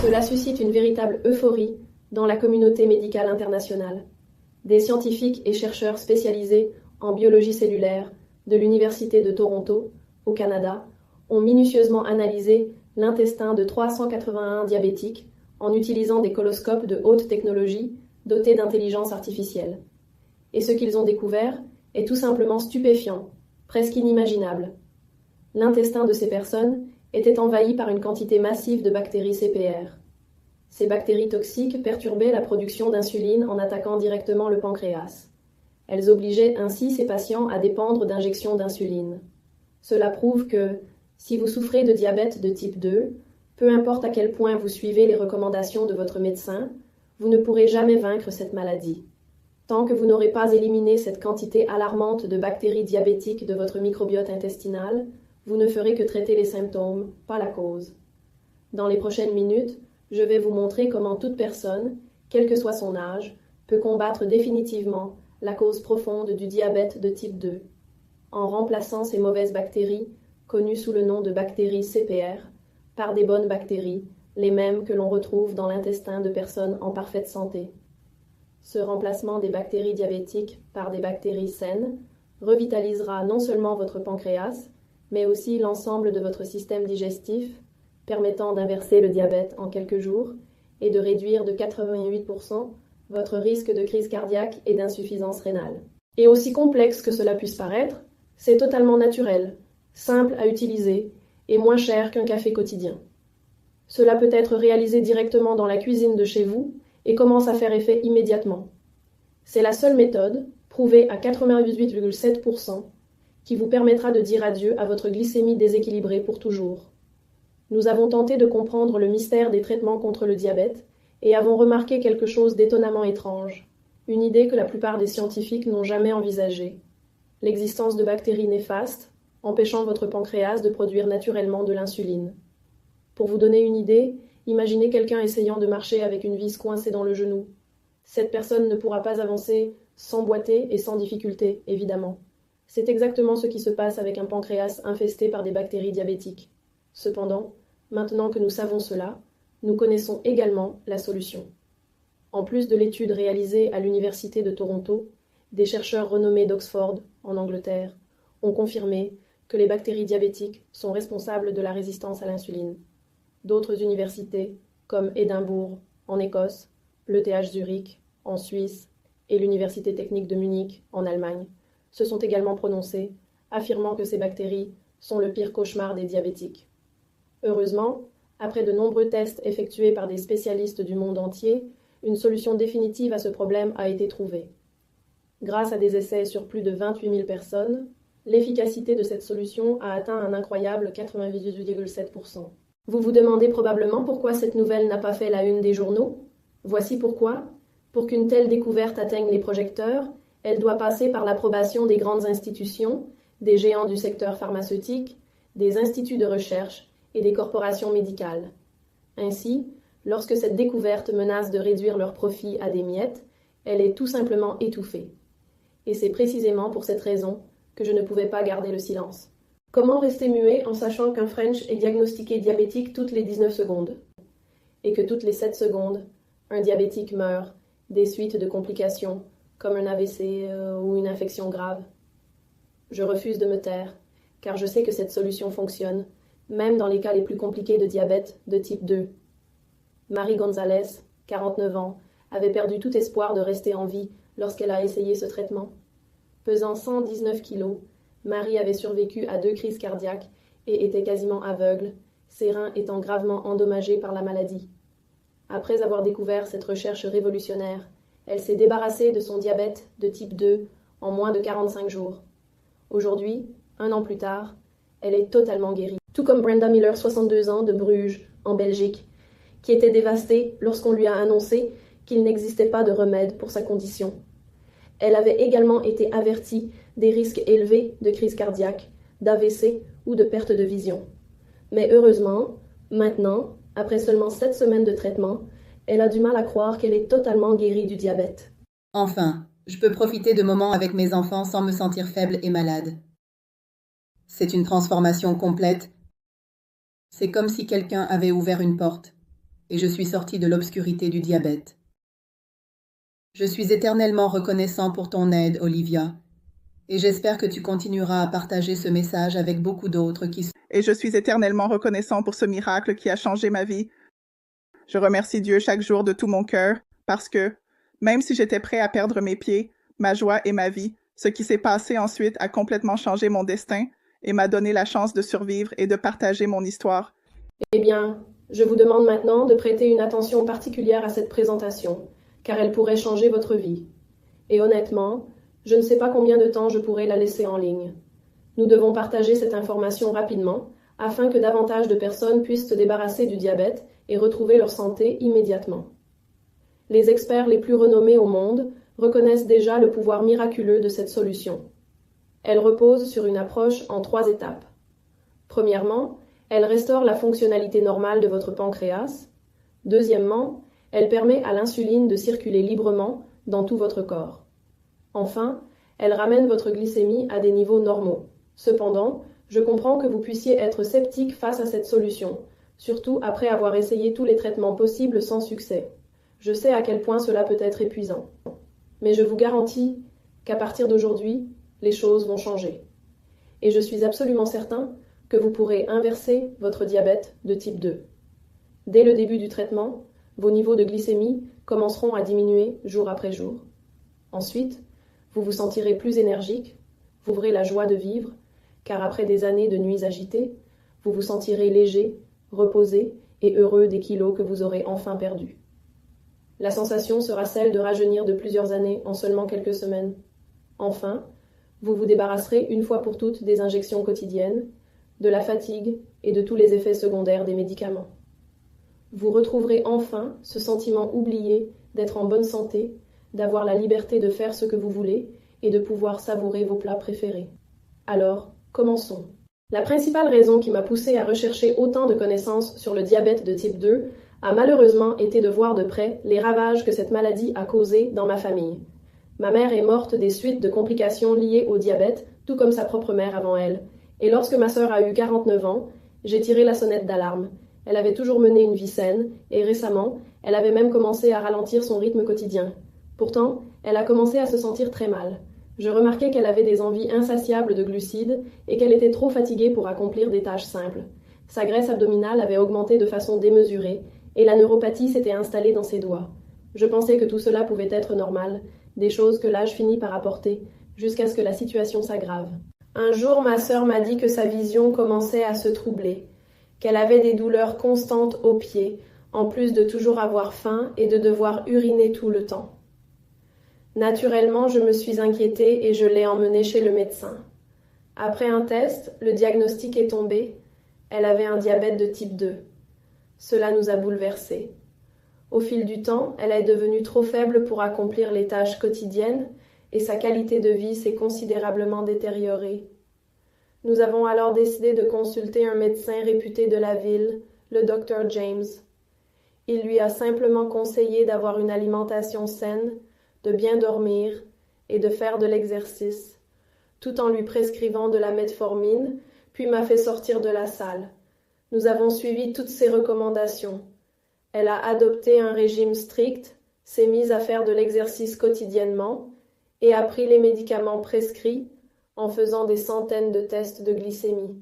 Cela suscite une véritable euphorie dans la communauté médicale internationale. Des scientifiques et chercheurs spécialisés en biologie cellulaire de l'Université de Toronto, au Canada, ont minutieusement analysé l'intestin de 381 diabétiques en utilisant des coloscopes de haute technologie dotés d'intelligence artificielle. Et ce qu'ils ont découvert est tout simplement stupéfiant, presque inimaginable. L'intestin de ces personnes était envahi par une quantité massive de bactéries CPR. Ces bactéries toxiques perturbaient la production d'insuline en attaquant directement le pancréas. Elles obligeaient ainsi ces patients à dépendre d'injections d'insuline. Cela prouve que, si vous souffrez de diabète de type 2, peu importe à quel point vous suivez les recommandations de votre médecin, vous ne pourrez jamais vaincre cette maladie. Tant que vous n'aurez pas éliminé cette quantité alarmante de bactéries diabétiques de votre microbiote intestinal, vous ne ferez que traiter les symptômes, pas la cause. Dans les prochaines minutes, je vais vous montrer comment toute personne, quel que soit son âge, peut combattre définitivement la cause profonde du diabète de type 2, en remplaçant ces mauvaises bactéries, connues sous le nom de bactéries CPR, par des bonnes bactéries, les mêmes que l'on retrouve dans l'intestin de personnes en parfaite santé. Ce remplacement des bactéries diabétiques par des bactéries saines revitalisera non seulement votre pancréas, mais aussi l'ensemble de votre système digestif, permettant d'inverser le diabète en quelques jours et de réduire de 88% votre risque de crise cardiaque et d'insuffisance rénale. Et aussi complexe que cela puisse paraître, c'est totalement naturel, simple à utiliser et moins cher qu'un café quotidien. Cela peut être réalisé directement dans la cuisine de chez vous et commence à faire effet immédiatement. C'est la seule méthode, prouvée à 98,7%, qui vous permettra de dire adieu à votre glycémie déséquilibrée pour toujours. Nous avons tenté de comprendre le mystère des traitements contre le diabète et avons remarqué quelque chose d'étonnamment étrange, une idée que la plupart des scientifiques n'ont jamais envisagée: l'existence de bactéries néfastes, empêchant votre pancréas de produire naturellement de l'insuline. Pour vous donner une idée, imaginez quelqu'un essayant de marcher avec une vis coincée dans le genou. Cette personne ne pourra pas avancer sans boiter et sans difficulté, évidemment. C'est exactement ce qui se passe avec un pancréas infesté par des bactéries diabétiques. Cependant, maintenant que nous savons cela, nous connaissons également la solution. En plus de l'étude réalisée à l'Université de Toronto, des chercheurs renommés d'Oxford, en Angleterre, ont confirmé que les bactéries diabétiques sont responsables de la résistance à l'insuline. D'autres universités, comme Édimbourg, en Écosse, l'ETH Zurich, en Suisse, et l'Université technique de Munich, en Allemagne, se sont également prononcées, affirmant que ces bactéries sont le pire cauchemar des diabétiques. Heureusement, après de nombreux tests effectués par des spécialistes du monde entier, une solution définitive à ce problème a été trouvée. Grâce à des essais sur plus de 28 000 personnes, l'efficacité de cette solution a atteint un incroyable 98,7%. Vous vous demandez probablement pourquoi cette nouvelle n'a pas fait la une des journaux? Voici pourquoi. Pour qu'une telle découverte atteigne les projecteurs, elle doit passer par l'approbation des grandes institutions, des géants du secteur pharmaceutique, des instituts de recherche et des corporations médicales. Ainsi, lorsque cette découverte menace de réduire leurs profits à des miettes, elle est tout simplement étouffée. Et c'est précisément pour cette raison que je ne pouvais pas garder le silence. Comment rester muet en sachant qu'un French est diagnostiqué diabétique toutes les 19 secondes et que toutes les 7 secondes, un diabétique meurt des suites de complications comme un AVC ou une infection grave? Je refuse de me taire, car je sais que cette solution fonctionne, même dans les cas les plus compliqués de diabète de type 2. Marie Gonzalez, 49 ans, avait perdu tout espoir de rester en vie lorsqu'elle a essayé ce traitement. Pesant 119 kilos, Marie avait survécu à 2 crises cardiaques et était quasiment aveugle, ses reins étant gravement endommagés par la maladie. Après avoir découvert cette recherche révolutionnaire, elle s'est débarrassée de son diabète de type 2 en moins de 45 jours. Aujourd'hui, 1 an plus tard, elle est totalement guérie. Tout comme Brenda Miller, 62 ans, de Bruges, en Belgique, qui était dévastée lorsqu'on lui a annoncé qu'il n'existait pas de remède pour sa condition. Elle avait également été avertie des risques élevés de crise cardiaque, d'AVC ou de perte de vision. Mais heureusement, maintenant, après seulement 7 semaines de traitement, elle a du mal à croire qu'elle est totalement guérie du diabète. Enfin, je peux profiter de moments avec mes enfants sans me sentir faible et malade. C'est une transformation complète. C'est comme si quelqu'un avait ouvert une porte. et je suis sorti de l'obscurité du diabète. Je suis éternellement reconnaissant pour ton aide, Olivia, et j'espère que tu continueras à partager ce message avec beaucoup d'autres qui sont... Et je suis éternellement reconnaissant pour ce miracle qui a changé ma vie. Je remercie Dieu chaque jour de tout mon cœur, parce que, même si j'étais prêt à perdre mes pieds, ma joie et ma vie, ce qui s'est passé ensuite a complètement changé mon destin et m'a donné la chance de survivre et de partager mon histoire. Eh bien, je vous demande maintenant de prêter une attention particulière à cette présentation, car elle pourrait changer votre vie. Et honnêtement, je ne sais pas combien de temps je pourrai la laisser en ligne. Nous devons partager cette information rapidement, afin que davantage de personnes puissent se débarrasser du diabète et retrouver leur santé immédiatement. Les experts les plus renommés au monde reconnaissent déjà le pouvoir miraculeux de cette solution. Elle repose sur une approche en 3 étapes. Premièrement, elle restaure la fonctionnalité normale de votre pancréas. Deuxièmement, elle permet à l'insuline de circuler librement dans tout votre corps. Enfin, elle ramène votre glycémie à des niveaux normaux. Cependant, je comprends que vous puissiez être sceptique face à cette solution, surtout après avoir essayé tous les traitements possibles sans succès. Je sais à quel point cela peut être épuisant. Mais je vous garantis qu'à partir d'aujourd'hui, les choses vont changer. Et je suis absolument certain que vous pourrez inverser votre diabète de type 2. Dès le début du traitement, vos niveaux de glycémie commenceront à diminuer jour après jour. Ensuite, vous vous sentirez plus énergique, vous aurez la joie de vivre, car après des années de nuits agitées, vous vous sentirez léger, reposé et heureux des kilos que vous aurez enfin perdus. La sensation sera celle de rajeunir de plusieurs années en seulement quelques semaines. Enfin, vous vous débarrasserez une fois pour toutes des injections quotidiennes, de la fatigue et de tous les effets secondaires des médicaments. Vous retrouverez enfin ce sentiment oublié d'être en bonne santé, d'avoir la liberté de faire ce que vous voulez et de pouvoir savourer vos plats préférés. Alors, commençons. La principale raison qui m'a poussée à rechercher autant de connaissances sur le diabète de type 2 a malheureusement été de voir de près les ravages que cette maladie a causés dans ma famille. Ma mère est morte des suites de complications liées au diabète, tout comme sa propre mère avant elle. Et lorsque ma sœur a eu 49 ans, j'ai tiré la sonnette d'alarme. Elle avait toujours mené une vie saine, et récemment, elle avait même commencé à ralentir son rythme quotidien. Pourtant, elle a commencé à se sentir très mal. Je remarquais qu'elle avait des envies insatiables de glucides et qu'elle était trop fatiguée pour accomplir des tâches simples. Sa graisse abdominale avait augmenté de façon démesurée, et la neuropathie s'était installée dans ses doigts. Je pensais que tout cela pouvait être normal, des choses que l'âge finit par apporter, jusqu'à ce que la situation s'aggrave. Un jour, ma sœur m'a dit que sa vision commençait à se troubler, qu'elle avait des douleurs constantes aux pieds, en plus de toujours avoir faim et de devoir uriner tout le temps. Naturellement, je me suis inquiétée et je l'ai emmenée chez le médecin. Après un test, le diagnostic est tombé. Elle avait un diabète de type 2. Cela nous a bouleversés. Au fil du temps, elle est devenue trop faible pour accomplir les tâches quotidiennes et sa qualité de vie s'est considérablement détériorée. Nous avons alors décidé de consulter un médecin réputé de la ville, le Dr. James. Il lui a simplement conseillé d'avoir une alimentation saine, de bien dormir et de faire de l'exercice, tout en lui prescrivant de la metformine, puis m'a fait sortir de la salle. Nous avons suivi toutes ses recommandations. Elle a adopté un régime strict, s'est mise à faire de l'exercice quotidiennement et a pris les médicaments prescrits en faisant des centaines de tests de glycémie.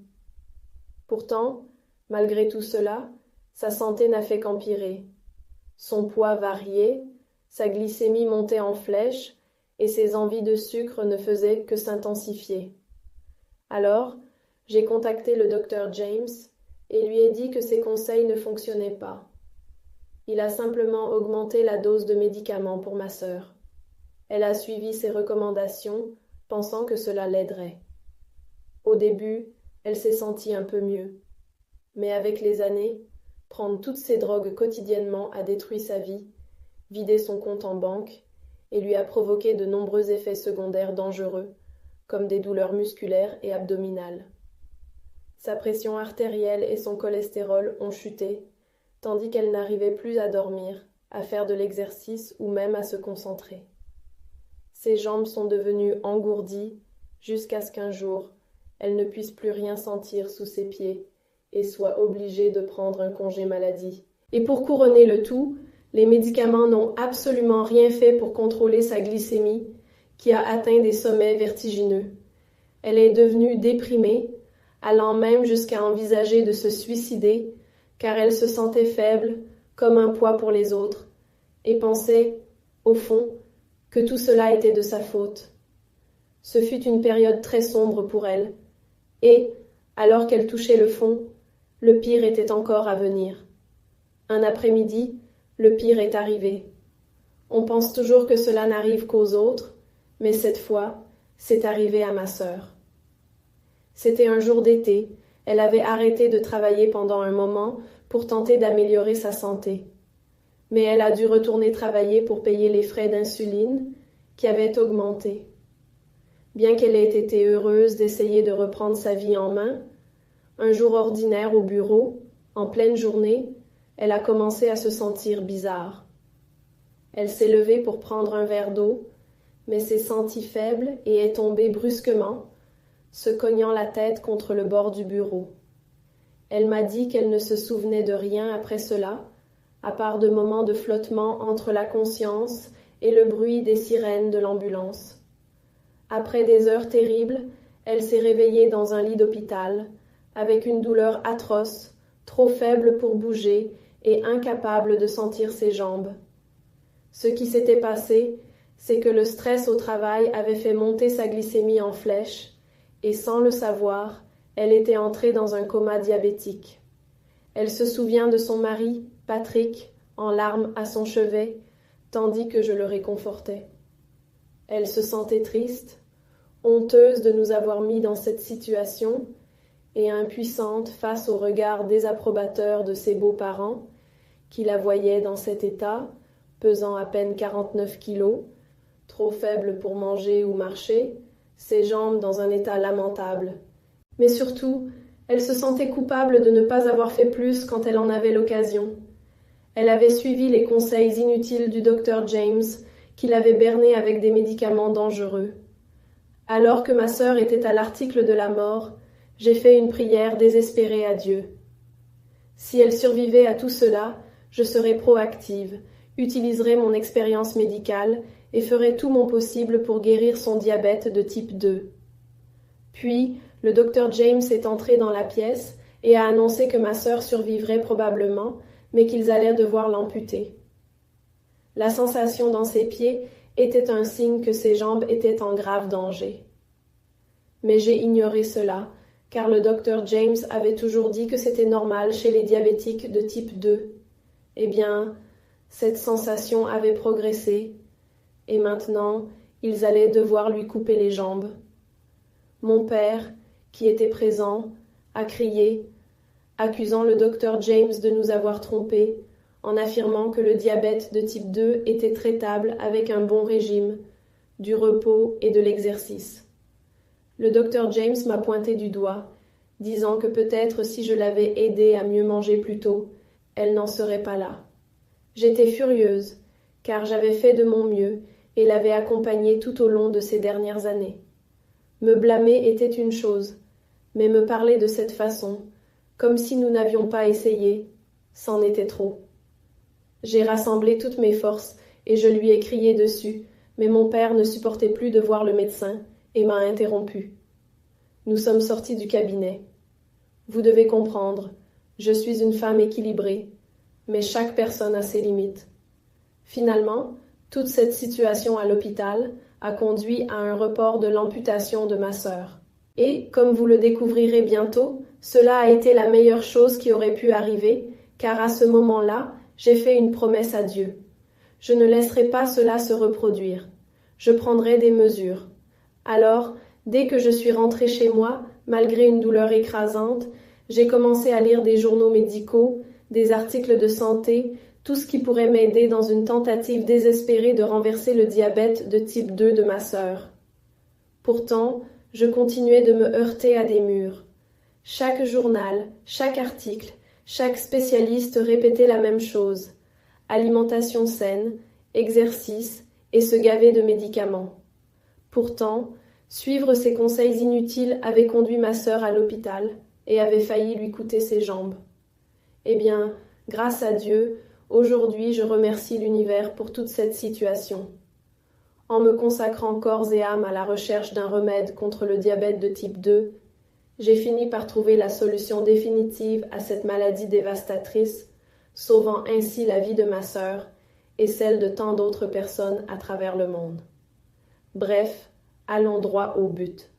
Pourtant, malgré tout cela, sa santé n'a fait qu'empirer. Son poids variait, sa glycémie montait en flèche et ses envies de sucre ne faisaient que s'intensifier. Alors, j'ai contacté le Dr. James et lui ai dit que ses conseils ne fonctionnaient pas. Il a simplement augmenté la dose de médicaments pour ma sœur. Elle a suivi ses recommandations, pensant que cela l'aiderait. Au début, elle s'est sentie un peu mieux. Mais avec les années, prendre toutes ces drogues quotidiennement a détruit sa vie, vidé son compte en banque et lui a provoqué de nombreux effets secondaires dangereux, comme des douleurs musculaires et abdominales. Sa pression artérielle et son cholestérol ont chuté, tandis qu'elle n'arrivait plus à dormir, à faire de l'exercice ou même à se concentrer. Ses jambes sont devenues engourdies jusqu'à ce qu'un jour, elle ne puisse plus rien sentir sous ses pieds et soit obligée de prendre un congé maladie Et pour couronner le tout, les médicaments n'ont absolument rien fait pour contrôler sa glycémie, qui a atteint des sommets vertigineux. Elle est devenue déprimée, allant même jusqu'à envisager de se suicider, car elle se sentait faible, comme un poids pour les autres, et pensait, au fond, que tout cela était de sa faute. Ce fut une période très sombre pour elle, et, alors qu'elle touchait le fond, le pire était encore à venir. Un après-midi, le pire est arrivé. On pense toujours que cela n'arrive qu'aux autres, mais cette fois, c'est arrivé à ma sœur. C'était un jour d'été, elle avait arrêté de travailler pendant un moment pour tenter d'améliorer sa santé. Mais elle a dû retourner travailler pour payer les frais d'insuline qui avaient augmenté. Bien qu'elle ait été heureuse d'essayer de reprendre sa vie en main, un jour ordinaire au bureau, en pleine journée, elle a commencé à se sentir bizarre. Elle s'est levée pour prendre un verre d'eau, mais s'est sentie faible et est tombée brusquement, se cognant la tête contre le bord du bureau. Elle m'a dit qu'elle ne se souvenait de rien après cela, à part de moments de flottement entre la conscience et le bruit des sirènes de l'ambulance. Après des heures terribles, elle s'est réveillée dans un lit d'hôpital, avec une douleur atroce, trop faible pour bouger et incapable de sentir ses jambes. Ce qui s'était passé, c'est que le stress au travail avait fait monter sa glycémie en flèche, et sans le savoir, elle était entrée dans un coma diabétique. Elle se souvient de son mari, Patrick, en larmes à son chevet, tandis que je le réconfortais. Elle se sentait triste, honteuse de nous avoir mis dans cette situation, et impuissante face au regard désapprobateur de ses beaux-parents, qui la voyaient dans cet état, pesant à peine 49 kilos, trop faible pour manger ou marcher, ses jambes dans un état lamentable. Mais surtout, elle se sentait coupable de ne pas avoir fait plus quand elle en avait l'occasion. Elle avait suivi les conseils inutiles du docteur James, qui l'avait bernée avec des médicaments dangereux. Alors que ma sœur était à l'article de la mort, j'ai fait une prière désespérée à Dieu. Si elle survivait à tout cela, je serais proactive, utiliserais mon expérience médicale et ferais tout mon possible pour guérir son diabète de type 2. Puis, le docteur James est entré dans la pièce et a annoncé que ma sœur survivrait probablement, mais qu'ils allaient devoir l'amputer. La sensation dans ses pieds était un signe que ses jambes étaient en grave danger. Mais j'ai ignoré cela, car le docteur James avait toujours dit que c'était normal chez les diabétiques de type 2. Eh bien, cette sensation avait progressé, et maintenant, ils allaient devoir lui couper les jambes. Mon père, qui était présent, a crié, accusant le docteur James de nous avoir trompés, en affirmant que le diabète de type 2 était traitable avec un bon régime, du repos et de l'exercice. Le docteur James m'a pointé du doigt, disant que peut-être si je l'avais aidée à mieux manger plus tôt, elle n'en serait pas là. J'étais furieuse, car j'avais fait de mon mieux et l'avais accompagnée tout au long de ces dernières années. Me blâmer était une chose, mais me parler de cette façon, comme si nous n'avions pas essayé, c'en était trop. J'ai rassemblé toutes mes forces et je lui ai crié dessus, mais mon père ne supportait plus de voir le médecin et m'a interrompu. Nous sommes sortis du cabinet. Vous devez comprendre, je suis une femme équilibrée, mais chaque personne a ses limites. Finalement, toute cette situation à l'hôpital a conduit à un report de l'amputation de ma sœur. Et, comme vous le découvrirez bientôt, cela a été la meilleure chose qui aurait pu arriver, car à ce moment-là, j'ai fait une promesse à Dieu. Je ne laisserai pas cela se reproduire. Je prendrai des mesures. Alors, dès que je suis rentrée chez moi, malgré une douleur écrasante, j'ai commencé à lire des journaux médicaux, des articles de santé, tout ce qui pourrait m'aider dans une tentative désespérée de renverser le diabète de type 2 de ma sœur. Pourtant, je continuais de me heurter à des murs. Chaque journal, chaque article, chaque spécialiste répétait la même chose. Alimentation saine, exercice et se gaver de médicaments. Pourtant, suivre ces conseils inutiles avait conduit ma sœur à l'hôpital et avait failli lui coûter ses jambes. Eh bien, Grâce à Dieu, aujourd'hui je remercie l'univers pour toute cette situation. En me consacrant corps et âme à la recherche d'un remède contre le diabète de type 2, j'ai fini par trouver la solution définitive à cette maladie dévastatrice, sauvant ainsi la vie de ma sœur et celle de tant d'autres personnes à travers le monde. Bref, allons droit au but.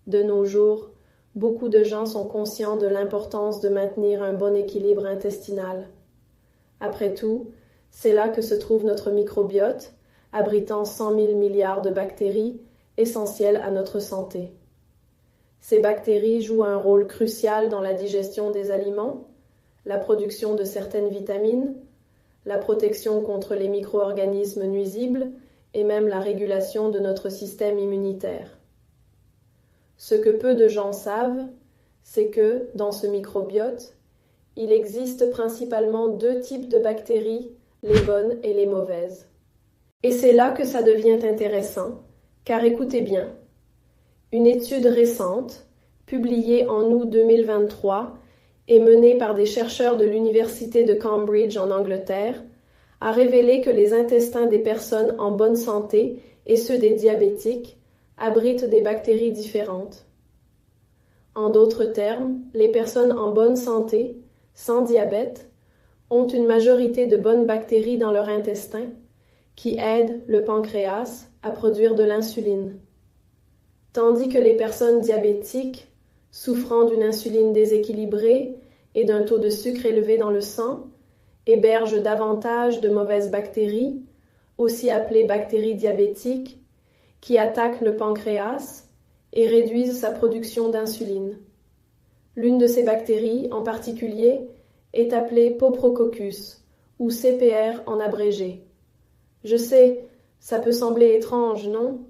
De nos jours, beaucoup de gens sont conscients de l'importance de maintenir un bon équilibre intestinal. Après tout, c'est là que se trouve notre microbiote, abritant 100 000 milliards de bactéries essentielles à notre santé. Ces bactéries jouent un rôle crucial dans la digestion des aliments, la production de certaines vitamines, la protection contre les micro-organismes nuisibles et même la régulation de notre système immunitaire. Ce que peu de gens savent, c'est que, dans ce microbiote, il existe principalement 2 types de bactéries, les bonnes et les mauvaises. Et c'est là que ça devient intéressant, car écoutez bien, une étude récente, publiée en août 2023 et menée par des chercheurs de l'Université de Cambridge en Angleterre, a révélé que les intestins des personnes en bonne santé et ceux des diabétiques abritent des bactéries différentes. En d'autres termes, les personnes en bonne santé, sans diabète, ont une majorité de bonnes bactéries dans leur intestin qui aident le pancréas à produire de l'insuline. Tandis que les personnes diabétiques, souffrant d'une insuline déséquilibrée et d'un taux de sucre élevé dans le sang, hébergent davantage de mauvaises bactéries, aussi appelées bactéries diabétiques, qui attaquent le pancréas et réduisent sa production d'insuline. L'une de ces bactéries, en particulier, est appelée Poprococcus, ou CPR en abrégé. Je sais, ça peut sembler étrange, non?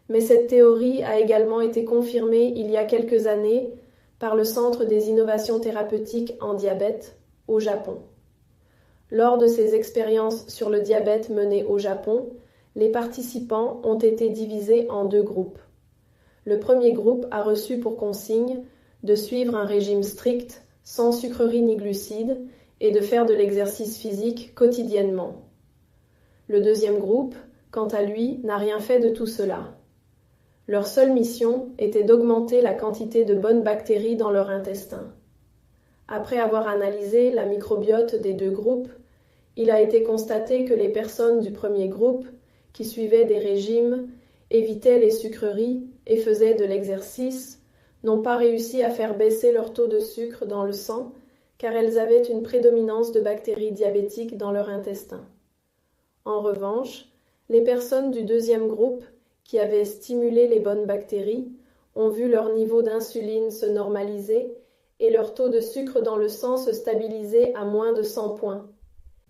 Mais cette théorie a également été confirmée il y a quelques années par le Centre des innovations thérapeutiques en diabète au Japon. Lors de ces expériences sur le diabète menées au Japon, les participants ont été divisés en 2 groupes. Le premier groupe a reçu pour consigne de suivre un régime strict, sans sucreries ni glucides, et de faire de l'exercice physique quotidiennement. Le deuxième groupe, quant à lui, n'a rien fait de tout cela. Leur seule mission était d'augmenter la quantité de bonnes bactéries dans leur intestin. Après avoir analysé la microbiote des 2 groupes, il a été constaté que les personnes du premier groupe, qui suivaient des régimes, évitaient les sucreries et faisaient de l'exercice, n'ont pas réussi à faire baisser leur taux de sucre dans le sang, car elles avaient une prédominance de bactéries diabétiques dans leur intestin. En revanche, les personnes du deuxième groupe, qui avaient stimulé les bonnes bactéries, ont vu leur niveau d'insuline se normaliser et leur taux de sucre dans le sang se stabiliser à moins de 100 points.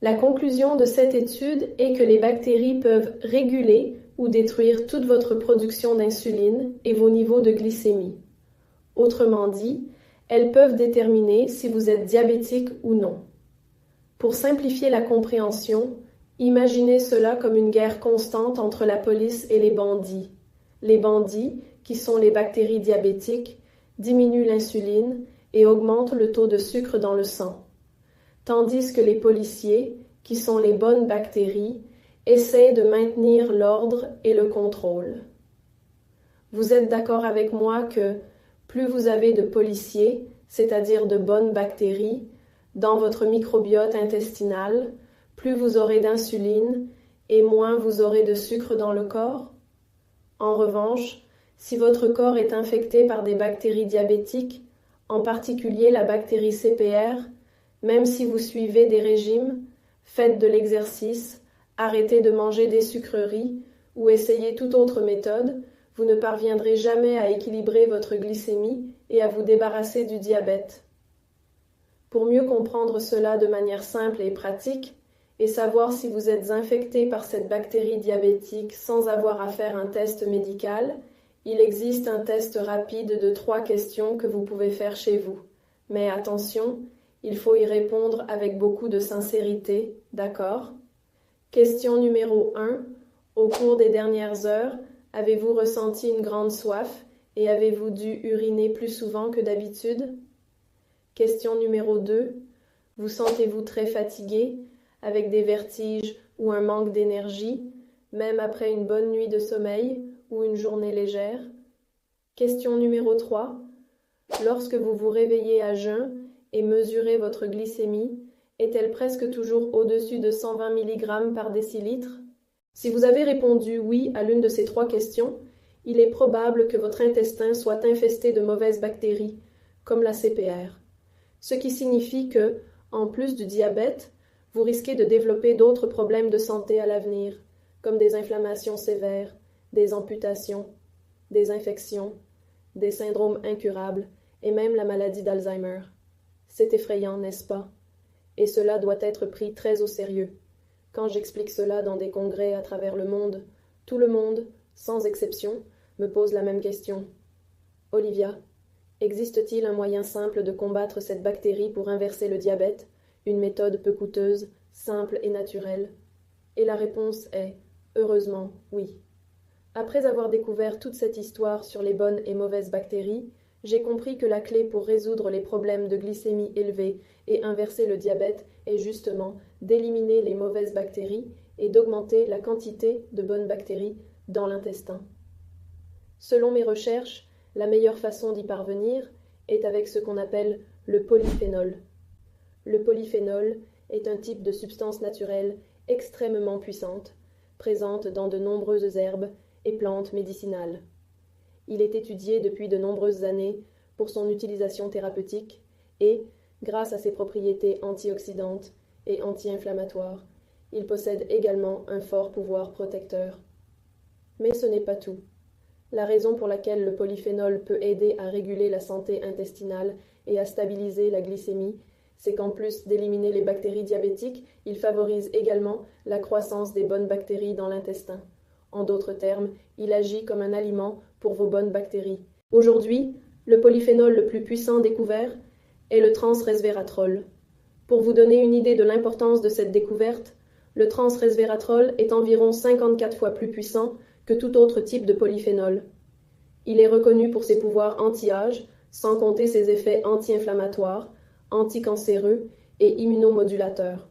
La conclusion de cette étude est que les bactéries peuvent réguler ou détruire toute votre production d'insuline et vos niveaux de glycémie. Autrement dit, elles peuvent déterminer si vous êtes diabétique ou non. Pour simplifier la compréhension, imaginez cela comme une guerre constante entre la police et les bandits. Les bandits, qui sont les bactéries diabétiques, diminuent l'insuline et augmentent le taux de sucre dans le sang, tandis que les policiers, qui sont les bonnes bactéries, essaient de maintenir l'ordre et le contrôle. Vous êtes d'accord avec moi que plus vous avez de policiers, c'est-à-dire de bonnes bactéries, dans votre microbiote intestinal, plus vous aurez d'insuline et moins vous aurez de sucre dans le corps? En revanche, si votre corps est infecté par des bactéries diabétiques, en particulier la bactérie CPR, même si vous suivez des régimes, faites de l'exercice, arrêtez de manger des sucreries ou essayez toute autre méthode, vous ne parviendrez jamais à équilibrer votre glycémie et à vous débarrasser du diabète. Pour mieux comprendre cela de manière simple et pratique, et savoir si vous êtes infecté par cette bactérie diabétique sans avoir à faire un test médical, il existe un test rapide de 3 questions que vous pouvez faire chez vous. Mais attention, il faut y répondre avec beaucoup de sincérité, d'accord? Question numéro 1. Au cours des dernières heures, avez-vous ressenti une grande soif et avez-vous dû uriner plus souvent que d'habitude? Question numéro 2. Vous sentez-vous très fatigué, avec des vertiges ou un manque d'énergie, même après une bonne nuit de sommeil ou une journée légère? Question numéro 3. Lorsque vous vous réveillez à jeun et mesurez votre glycémie, est-elle presque toujours au-dessus de 120 mg par décilitre? Si vous avez répondu oui à l'une de ces 3 questions, il est probable que votre intestin soit infesté de mauvaises bactéries, comme la CPR. Ce qui signifie que, en plus du diabète, vous risquez de développer d'autres problèmes de santé à l'avenir, comme des inflammations sévères, des amputations, des infections, des syndromes incurables et même la maladie d'Alzheimer. C'est effrayant, n'est-ce pas? Et cela doit être pris très au sérieux. Quand j'explique cela dans des congrès à travers le monde, tout le monde, sans exception, me pose la même question. Olivia, existe-t-il un moyen simple de combattre cette bactérie pour inverser le diabète, une méthode peu coûteuse, simple et naturelle? Et la réponse est, heureusement, oui. Après avoir découvert toute cette histoire sur les bonnes et mauvaises bactéries, j'ai compris que la clé pour résoudre les problèmes de glycémie élevée et inverser le diabète est justement d'éliminer les mauvaises bactéries et d'augmenter la quantité de bonnes bactéries dans l'intestin. Selon mes recherches, la meilleure façon d'y parvenir est avec ce qu'on appelle le polyphénol. Le polyphénol est un type de substance naturelle extrêmement puissante, présente dans de nombreuses herbes et plantes médicinales. Il est étudié depuis de nombreuses années pour son utilisation thérapeutique et, grâce à ses propriétés antioxydantes et anti-inflammatoires, il possède également un fort pouvoir protecteur. Mais ce n'est pas tout. La raison pour laquelle le polyphénol peut aider à réguler la santé intestinale et à stabiliser la glycémie, c'est qu'en plus d'éliminer les bactéries diabétiques, il favorise également la croissance des bonnes bactéries dans l'intestin. En d'autres termes, il agit comme un aliment pour vos bonnes bactéries. Aujourd'hui, le polyphénol le plus puissant découvert est le trans-resveratrol. Pour vous donner une idée de l'importance de cette découverte, le trans-resveratrol est environ 54 fois plus puissant que tout autre type de polyphénol. Il est reconnu pour ses pouvoirs anti-âge, sans compter ses effets anti-inflammatoires, anticancéreux et immunomodulateurs.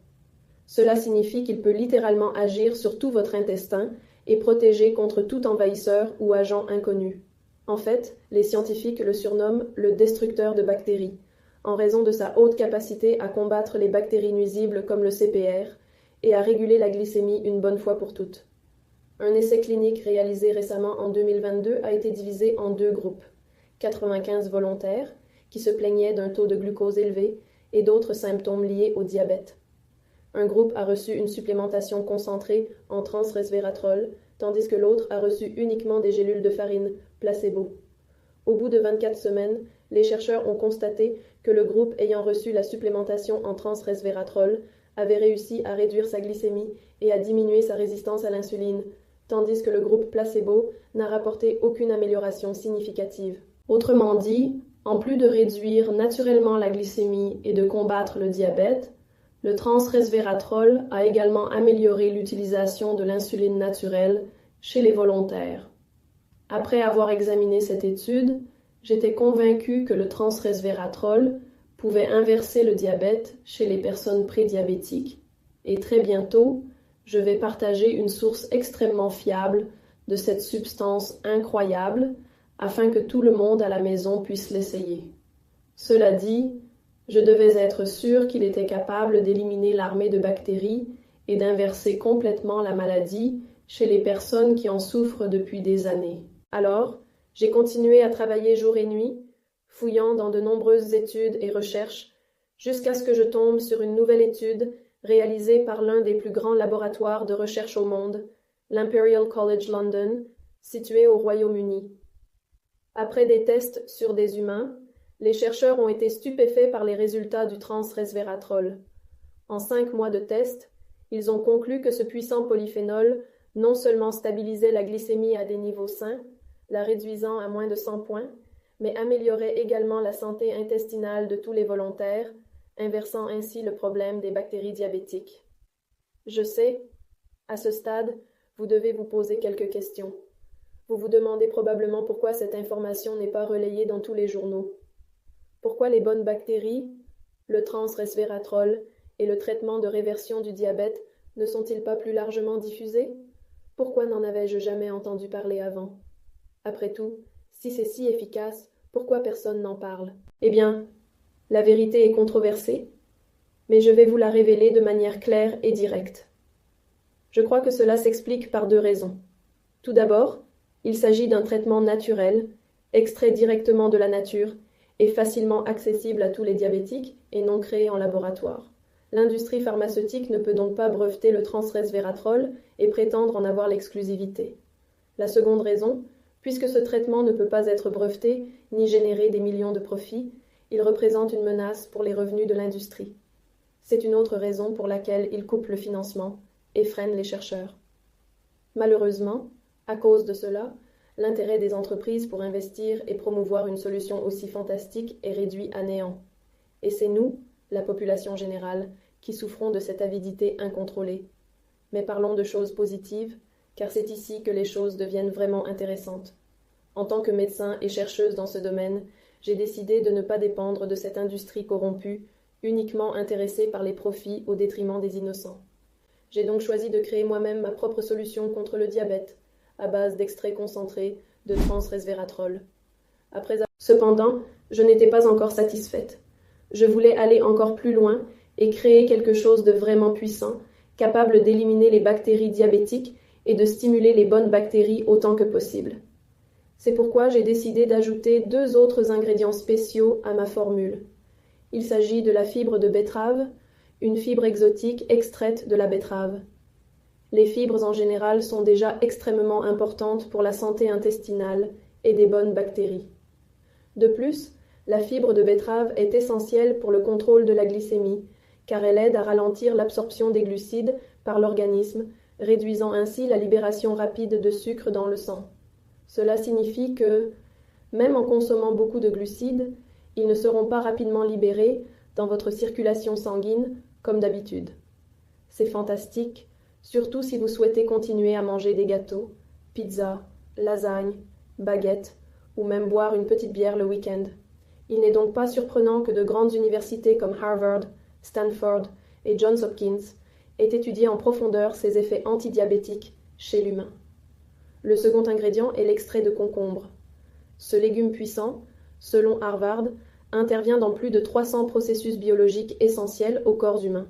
Cela signifie qu'il peut littéralement agir sur tout votre intestin et protéger contre tout envahisseur ou agent inconnu. En fait, les scientifiques le surnomment le destructeur de bactéries, en raison de sa haute capacité à combattre les bactéries nuisibles comme le CPR et à réguler la glycémie une bonne fois pour toutes. Un essai clinique réalisé récemment en 2022 a été divisé en 2 groupes, 95 volontaires, qui se plaignaient d'un taux de glucose élevé et d'autres symptômes liés au diabète. Un groupe a reçu une supplémentation concentrée en trans-resveratrol, tandis que l'autre a reçu uniquement des gélules de farine, placebo. Au bout de 24 semaines, les chercheurs ont constaté que le groupe ayant reçu la supplémentation en trans-resveratrol avait réussi à réduire sa glycémie et à diminuer sa résistance à l'insuline, tandis que le groupe placebo n'a rapporté aucune amélioration significative. Autrement dit, en plus de réduire naturellement la glycémie et de combattre le diabète, le trans-resveratrol a également amélioré l'utilisation de l'insuline naturelle chez les volontaires. Après avoir examiné cette étude, j'étais convaincue que le trans-resveratrol pouvait inverser le diabète chez les personnes prédiabétiques. Et très bientôt, je vais partager une source extrêmement fiable de cette substance incroyable afin que tout le monde à la maison puisse l'essayer. Cela dit, je devais être sûre qu'il était capable d'éliminer l'armée de bactéries et d'inverser complètement la maladie chez les personnes qui en souffrent depuis des années. Alors, j'ai continué à travailler jour et nuit, fouillant dans de nombreuses études et recherches, jusqu'à ce que je tombe sur une nouvelle étude réalisée par l'un des plus grands laboratoires de recherche au monde, l'Imperial College London, situé au Royaume-Uni. Après des tests sur des humains, les chercheurs ont été stupéfaits par les résultats du trans-resveratrol. En 5 mois de tests, ils ont conclu que ce puissant polyphénol non seulement stabilisait la glycémie à des niveaux sains, la réduisant à moins de 100 points, mais améliorait également la santé intestinale de tous les volontaires, inversant ainsi le problème des bactéries diabétiques. Je sais, à ce stade, vous devez vous poser quelques questions. Vous vous demandez probablement pourquoi cette information n'est pas relayée dans tous les journaux. Pourquoi les bonnes bactéries, Le trans-resveratrol et le traitement de réversion du diabète ne sont-ils pas plus largement diffusés? Pourquoi n'en avais-je jamais entendu parler avant? Après tout, si c'est si efficace, pourquoi personne n'en parle? Eh bien, la vérité est controversée, mais je vais vous la révéler de manière claire et directe. Je crois que cela s'explique par deux raisons. Tout d'abord, il s'agit d'un traitement naturel, extrait directement de la nature et facilement accessible à tous les diabétiques et non créé en laboratoire. L'industrie pharmaceutique ne peut donc pas breveter le trans-resveratrol et prétendre en avoir l'exclusivité. La seconde raison, puisque ce traitement ne peut pas être breveté ni générer des millions de profits, il représente une menace pour les revenus de l'industrie. C'est une autre raison pour laquelle il coupe le financement et freine les chercheurs. Malheureusement, à cause de cela, l'intérêt des entreprises pour investir et promouvoir une solution aussi fantastique est réduit à néant. Et c'est nous, la population générale, qui souffrons de cette avidité incontrôlée. Mais parlons de choses positives, car c'est ici que les choses deviennent vraiment intéressantes. En tant que médecin et chercheuse dans ce domaine, j'ai décidé de ne pas dépendre de cette industrie corrompue, uniquement intéressée par les profits au détriment des innocents. J'ai donc choisi de créer moi-même ma propre solution contre le diabète, à base d'extraits concentrés de trans-resveratrol. Cependant, je n'étais pas encore satisfaite. Je voulais aller encore plus loin et créer quelque chose de vraiment puissant, capable d'éliminer les bactéries diabétiques et de stimuler les bonnes bactéries autant que possible. C'est pourquoi j'ai décidé d'ajouter 2 autres ingrédients spéciaux à ma formule. Il s'agit de la fibre de betterave, une fibre exotique extraite de la betterave. Les fibres en général sont déjà extrêmement importantes pour la santé intestinale et des bonnes bactéries. De plus, la fibre de betterave est essentielle pour le contrôle de la glycémie, car elle aide à ralentir l'absorption des glucides par l'organisme, réduisant ainsi la libération rapide de sucre dans le sang. Cela signifie que, même en consommant beaucoup de glucides, ils ne seront pas rapidement libérés dans votre circulation sanguine comme d'habitude. C'est fantastique, surtout si vous souhaitez continuer à manger des gâteaux, pizzas, lasagnes, baguettes ou même boire une petite bière le week-end. Il n'est donc pas surprenant que de grandes universités comme Harvard, Stanford et Johns Hopkins aient étudié en profondeur ces effets antidiabétiques chez l'humain. Le second ingrédient est l'extrait de concombre. Ce légume puissant, selon Harvard, intervient dans plus de 300 processus biologiques essentiels au corps humain.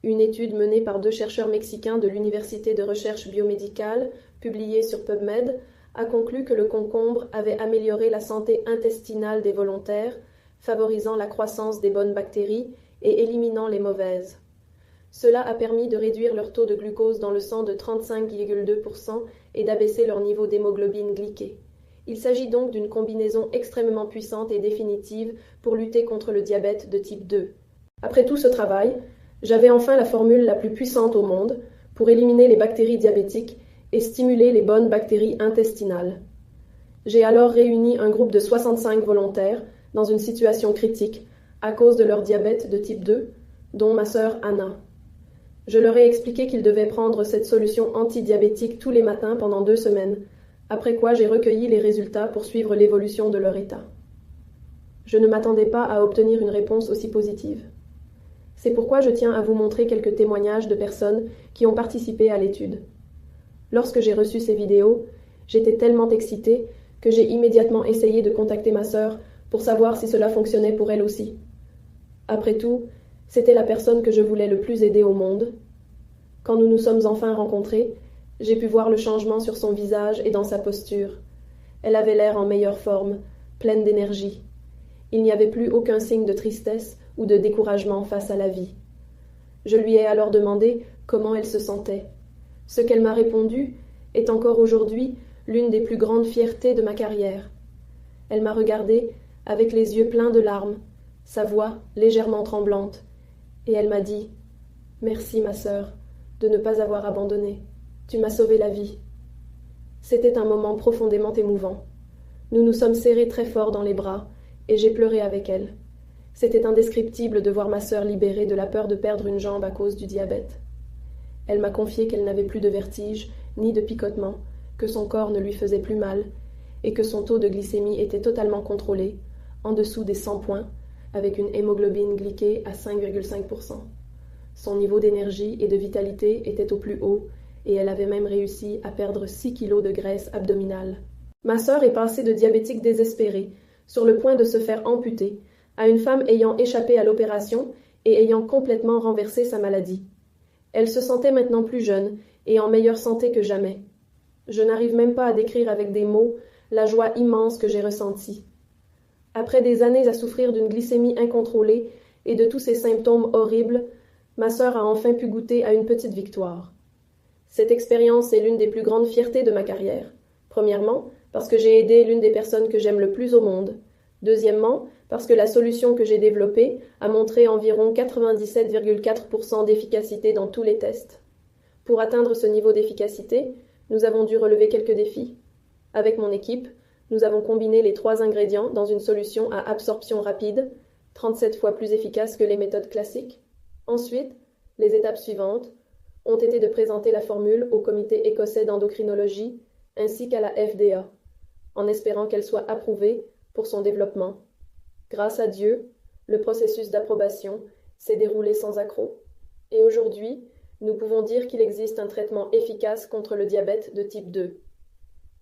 Une étude menée par 2 chercheurs mexicains de l'Université de recherche biomédicale, publiée sur PubMed, a conclu que le concombre avait amélioré la santé intestinale des volontaires, favorisant la croissance des bonnes bactéries et éliminant les mauvaises. Cela a permis de réduire leur taux de glucose dans le sang de 35,2% et d'abaisser leur niveau d'hémoglobine glyquée. Il s'agit donc d'une combinaison extrêmement puissante et définitive pour lutter contre le diabète de type 2. Après tout ce travail, j'avais enfin la formule la plus puissante au monde pour éliminer les bactéries diabétiques et stimuler les bonnes bactéries intestinales. J'ai alors réuni un groupe de 65 volontaires dans une situation critique à cause de leur diabète de type 2, dont ma sœur Anna. Je leur ai expliqué qu'ils devaient prendre cette solution antidiabétique tous les matins pendant 2 semaines, après quoi j'ai recueilli les résultats pour suivre l'évolution de leur état. Je ne m'attendais pas à obtenir une réponse aussi positive. C'est pourquoi je tiens à vous montrer quelques témoignages de personnes qui ont participé à l'étude. Lorsque j'ai reçu ces vidéos, j'étais tellement excitée que j'ai immédiatement essayé de contacter ma sœur pour savoir si cela fonctionnait pour elle aussi. Après tout, c'était la personne que je voulais le plus aider au monde. Quand nous nous sommes enfin rencontrés, j'ai pu voir le changement sur son visage et dans sa posture. Elle avait l'air en meilleure forme, pleine d'énergie. Il n'y avait plus aucun signe de tristesse ou de découragement face à la vie. Je lui ai alors demandé comment elle se sentait. Ce qu'elle m'a répondu est encore aujourd'hui l'une des plus grandes fiertés de ma carrière. Elle m'a regardée avec les yeux pleins de larmes, sa voix légèrement tremblante, et elle m'a dit « Merci, ma sœur, de ne pas avoir abandonné. Tu m'as sauvé la vie. » C'était un moment profondément émouvant. Nous nous sommes serrés très fort dans les bras, et j'ai pleuré avec elle. C'était indescriptible de voir ma sœur libérée de la peur de perdre une jambe à cause du diabète. Elle m'a confié qu'elle n'avait plus de vertige, ni de picotement, que son corps ne lui faisait plus mal, et que son taux de glycémie était totalement contrôlé, en dessous des 100 points, avec une hémoglobine glyquée à 5,5%. Son niveau d'énergie et de vitalité était au plus haut, et elle avait même réussi à perdre 6 kilos de graisse abdominale. Ma sœur est passée de diabétique désespérée, sur le point de se faire amputer, à une femme ayant échappé à l'opération et ayant complètement renversé sa maladie. Elle se sentait maintenant plus jeune et en meilleure santé que jamais. Je n'arrive même pas à décrire avec des mots la joie immense que j'ai ressentie. Après des années à souffrir d'une glycémie incontrôlée et de tous ces symptômes horribles, ma sœur a enfin pu goûter à une petite victoire. Cette expérience est l'une des plus grandes fiertés de ma carrière. Premièrement, parce que j'ai aidé l'une des personnes que j'aime le plus au monde. Deuxièmement, parce que la solution que j'ai développée a montré environ 97,4% d'efficacité dans tous les tests. Pour atteindre ce niveau d'efficacité, nous avons dû relever quelques défis. Avec mon équipe, nous avons combiné les 3 ingrédients dans une solution à absorption rapide, 37 fois plus efficace que les méthodes classiques. Ensuite, les étapes suivantes ont été de présenter la formule au comité écossais d'endocrinologie ainsi qu'à la FDA, en espérant qu'elle soit approuvée pour son développement. Grâce à Dieu, le processus d'approbation s'est déroulé sans accroc. Et aujourd'hui, nous pouvons dire qu'il existe un traitement efficace contre le diabète de type 2.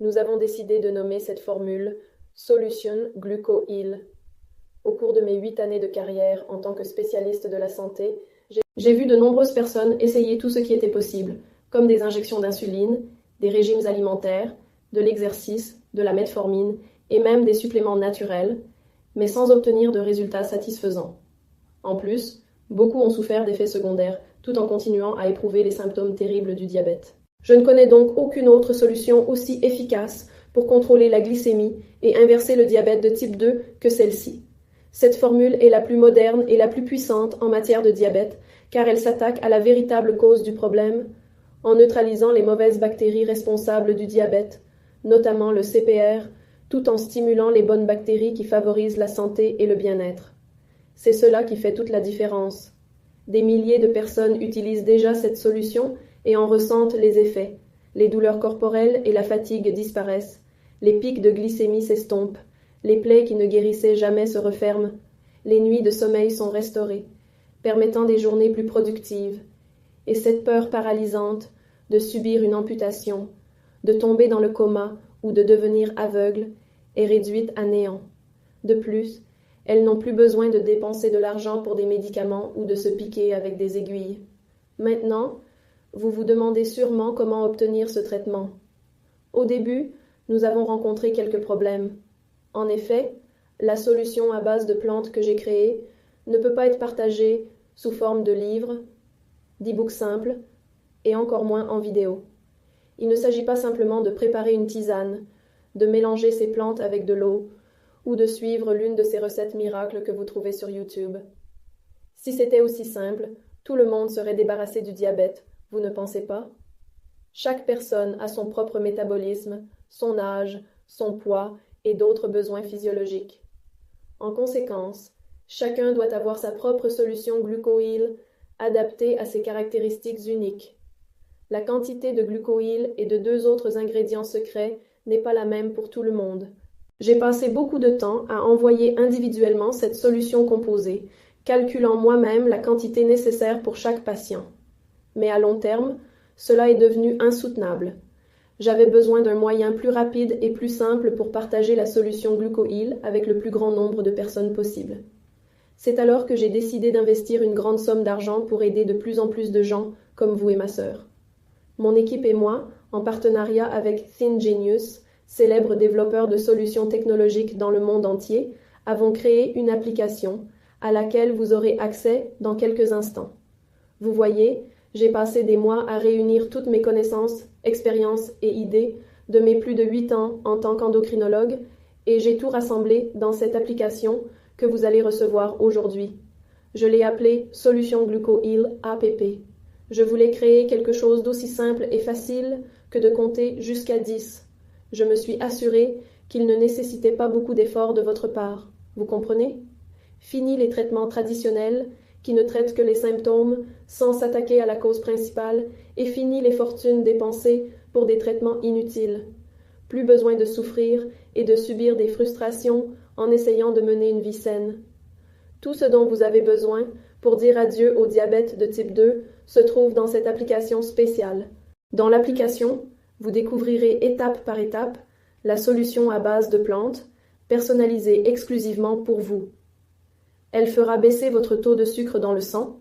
Nous avons décidé de nommer cette formule Solution Gluco-Heal. Au cours de mes 8 années de carrière en tant que spécialiste de la santé, j'ai vu de nombreuses personnes essayer tout ce qui était possible, comme des injections d'insuline, des régimes alimentaires, de l'exercice, de la metformine et même des suppléments naturels, mais sans obtenir de résultats satisfaisants. En plus, beaucoup ont souffert d'effets secondaires, tout en continuant à éprouver les symptômes terribles du diabète. Je ne connais donc aucune autre solution aussi efficace pour contrôler la glycémie et inverser le diabète de type 2 que celle-ci. Cette formule est la plus moderne et la plus puissante en matière de diabète, car elle s'attaque à la véritable cause du problème, en neutralisant les mauvaises bactéries responsables du diabète, notamment le CPR, tout en stimulant les bonnes bactéries qui favorisent la santé et le bien-être. C'est cela qui fait toute la différence. Des milliers de personnes utilisent déjà cette solution et en ressentent les effets. Les douleurs corporelles et la fatigue disparaissent, les pics de glycémie s'estompent, les plaies qui ne guérissaient jamais se referment, les nuits de sommeil sont restaurées, permettant des journées plus productives, et cette peur paralysante de subir une amputation, de tomber dans le coma ou de devenir aveugle est réduite à néant. De plus, elles n'ont plus besoin de dépenser de l'argent pour des médicaments ou de se piquer avec des aiguilles. Maintenant, vous vous demandez sûrement comment obtenir ce traitement. Au début, nous avons rencontré quelques problèmes. En effet, la solution à base de plantes que j'ai créée ne peut pas être partagée sous forme de livres, d'e-books simples, et encore moins en vidéo. Il ne s'agit pas simplement de préparer une tisane, de mélanger ces plantes avec de l'eau, ou de suivre l'une de ces recettes miracles que vous trouvez sur YouTube. Si c'était aussi simple, tout le monde serait débarrassé du diabète, vous ne pensez pas? Chaque personne a son propre métabolisme, son âge, son poids et d'autres besoins physiologiques. En conséquence, chacun doit avoir sa propre solution Gluco-Heal adaptée à ses caractéristiques uniques. La quantité de Gluco-Heal et de 2 autres ingrédients secrets n'est pas la même pour tout le monde. J'ai passé beaucoup de temps à envoyer individuellement cette solution composée, calculant moi-même la quantité nécessaire pour chaque patient. Mais à long terme, cela est devenu insoutenable. J'avais besoin d'un moyen plus rapide et plus simple pour partager la solution Gluco-Heal avec le plus grand nombre de personnes possible. C'est alors que j'ai décidé d'investir une grande somme d'argent pour aider de plus en plus de gens comme vous et ma sœur. Mon équipe et moi, en partenariat avec ThinGenius, célèbre développeur de solutions technologiques dans le monde entier, avons créé une application à laquelle vous aurez accès dans quelques instants. Vous voyez, j'ai passé des mois à réunir toutes mes connaissances, expériences et idées de mes plus de 8 ans en tant qu'endocrinologue et j'ai tout rassemblé dans cette application que vous allez recevoir aujourd'hui. Je l'ai appelée Solution Gluco-Heal APP. Je voulais créer quelque chose d'aussi simple et facile que de compter jusqu'à 10. Je me suis assurée qu'il ne nécessitait pas beaucoup d'efforts de votre part. Vous comprenez? Fini les traitements traditionnels qui ne traitent que les symptômes sans s'attaquer à la cause principale et fini les fortunes dépensées pour des traitements inutiles. Plus besoin de souffrir et de subir des frustrations en essayant de mener une vie saine. Tout ce dont vous avez besoin pour dire adieu au diabète de type 2 se trouve dans cette application spéciale. Dans l'application, vous découvrirez étape par étape la solution à base de plantes, personnalisée exclusivement pour vous. Elle fera baisser votre taux de sucre dans le sang,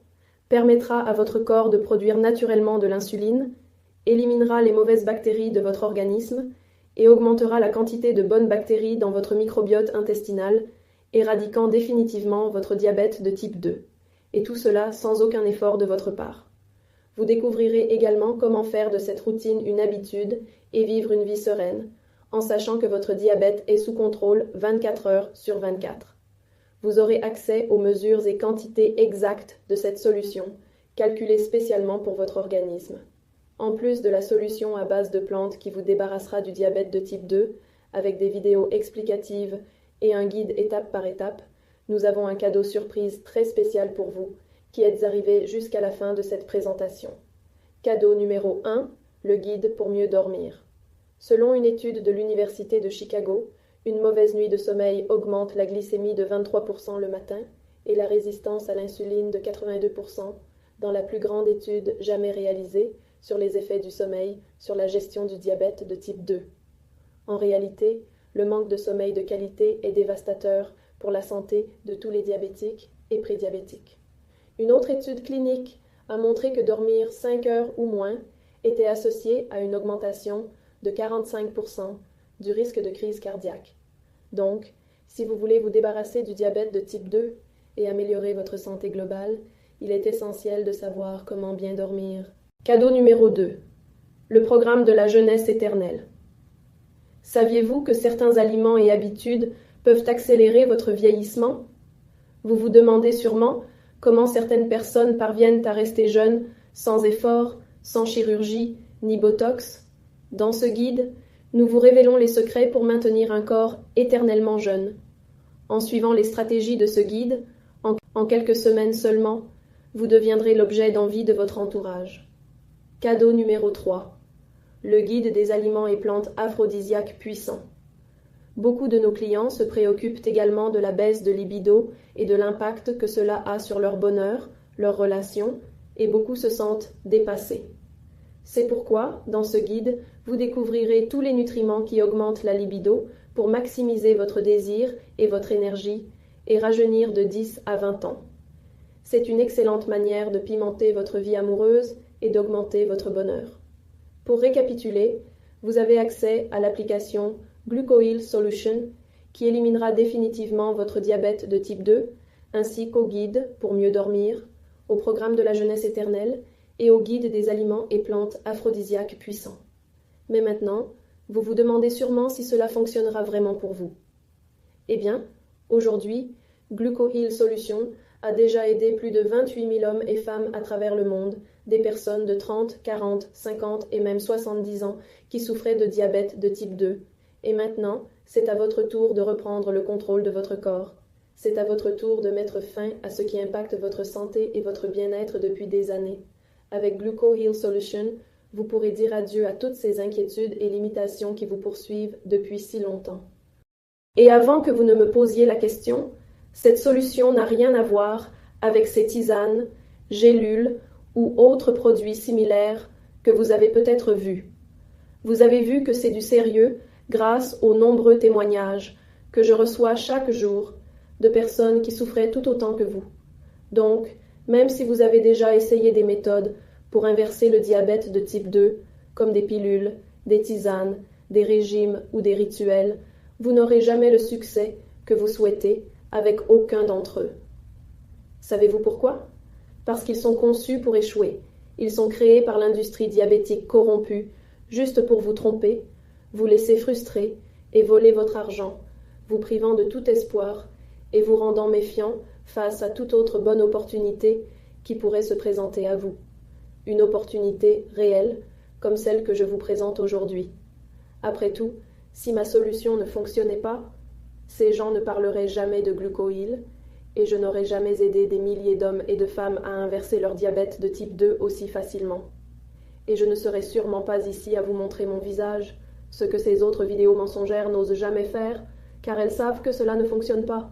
permettra à votre corps de produire naturellement de l'insuline, éliminera les mauvaises bactéries de votre organisme et augmentera la quantité de bonnes bactéries dans votre microbiote intestinal, éradiquant définitivement votre diabète de type 2. Et tout cela sans aucun effort de votre part. Vous découvrirez également comment faire de cette routine une habitude et vivre une vie sereine, en sachant que votre diabète est sous contrôle 24 heures sur 24. Vous aurez accès aux mesures et quantités exactes de cette solution, calculées spécialement pour votre organisme. En plus de la solution à base de plantes qui vous débarrassera du diabète de type 2, avec des vidéos explicatives et un guide étape par étape, nous avons un cadeau surprise très spécial pour vous, qui êtes arrivés jusqu'à la fin de cette présentation. Cadeau numéro 1, le guide pour mieux dormir. Selon une étude de l'Université de Chicago, une mauvaise nuit de sommeil augmente la glycémie de 23% le matin et la résistance à l'insuline de 82% dans la plus grande étude jamais réalisée sur les effets du sommeil sur la gestion du diabète de type 2. En réalité, le manque de sommeil de qualité est dévastateur pour la santé de tous les diabétiques et prédiabétiques. Une autre étude clinique a montré que dormir 5 heures ou moins était associé à une augmentation de 45% du risque de crise cardiaque. Donc, si vous voulez vous débarrasser du diabète de type 2 et améliorer votre santé globale, il est essentiel de savoir comment bien dormir. Cadeau numéro 2. Le programme de la jeunesse éternelle. Saviez-vous que certains aliments et habitudes peuvent accélérer votre vieillissement? Vous vous demandez sûrement comment certaines personnes parviennent à rester jeunes sans effort, sans chirurgie, ni botox. Dans ce guide, nous vous révélons les secrets pour maintenir un corps éternellement jeune. En suivant les stratégies de ce guide, en quelques semaines seulement, vous deviendrez l'objet d'envie de votre entourage. Cadeau numéro 3. Le guide des aliments et plantes aphrodisiaques puissants. Beaucoup de nos clients se préoccupent également de la baisse de libido et de l'impact que cela a sur leur bonheur, leurs relations, et beaucoup se sentent dépassés. C'est pourquoi, dans ce guide, vous découvrirez tous les nutriments qui augmentent la libido pour maximiser votre désir et votre énergie et rajeunir de 10 à 20 ans. C'est une excellente manière de pimenter votre vie amoureuse et d'augmenter votre bonheur. Pour récapituler, vous avez accès à l'application Glucoheal Solution qui éliminera définitivement votre diabète de type 2, ainsi qu'au guide pour mieux dormir, au programme de la jeunesse éternelle et au guide des aliments et plantes aphrodisiaques puissants. Mais maintenant, vous vous demandez sûrement si cela fonctionnera vraiment pour vous. Eh bien, aujourd'hui, Glucoheal Solution a déjà aidé plus de 28 000 hommes et femmes à travers le monde, des personnes de 30, 40, 50 et même 70 ans qui souffraient de diabète de type 2. Et maintenant, c'est à votre tour de reprendre le contrôle de votre corps. C'est à votre tour de mettre fin à ce qui impacte votre santé et votre bien-être depuis des années. Avec Glucoheal Solution, vous pourrez dire adieu à toutes ces inquiétudes et limitations qui vous poursuivent depuis si longtemps. Et avant que vous ne me posiez la question, cette solution n'a rien à voir avec ces tisanes, gélules ou autres produits similaires que vous avez peut-être vus. Vous avez vu que c'est du sérieux grâce aux nombreux témoignages que je reçois chaque jour de personnes qui souffraient tout autant que vous. Donc, même si vous avez déjà essayé des méthodes pour inverser le diabète de type 2, comme des pilules, des tisanes, des régimes ou des rituels, vous n'aurez jamais le succès que vous souhaitez avec aucun d'entre eux. Savez-vous pourquoi? Parce qu'ils sont conçus pour échouer. Ils sont créés par l'industrie diabétique corrompue, juste pour vous tromper, vous laisser frustrer et voler votre argent, vous privant de tout espoir et vous rendant méfiant face à toute autre bonne opportunité qui pourrait se présenter à vous. Une opportunité réelle, comme celle que je vous présente aujourd'hui. Après tout, si ma solution ne fonctionnait pas, ces gens ne parleraient jamais de Glucoheal et je n'aurais jamais aidé des milliers d'hommes et de femmes à inverser leur diabète de type 2 aussi facilement. Et je ne serais sûrement pas ici à vous montrer mon visage, ce que ces autres vidéos mensongères n'osent jamais faire, car elles savent que cela ne fonctionne pas.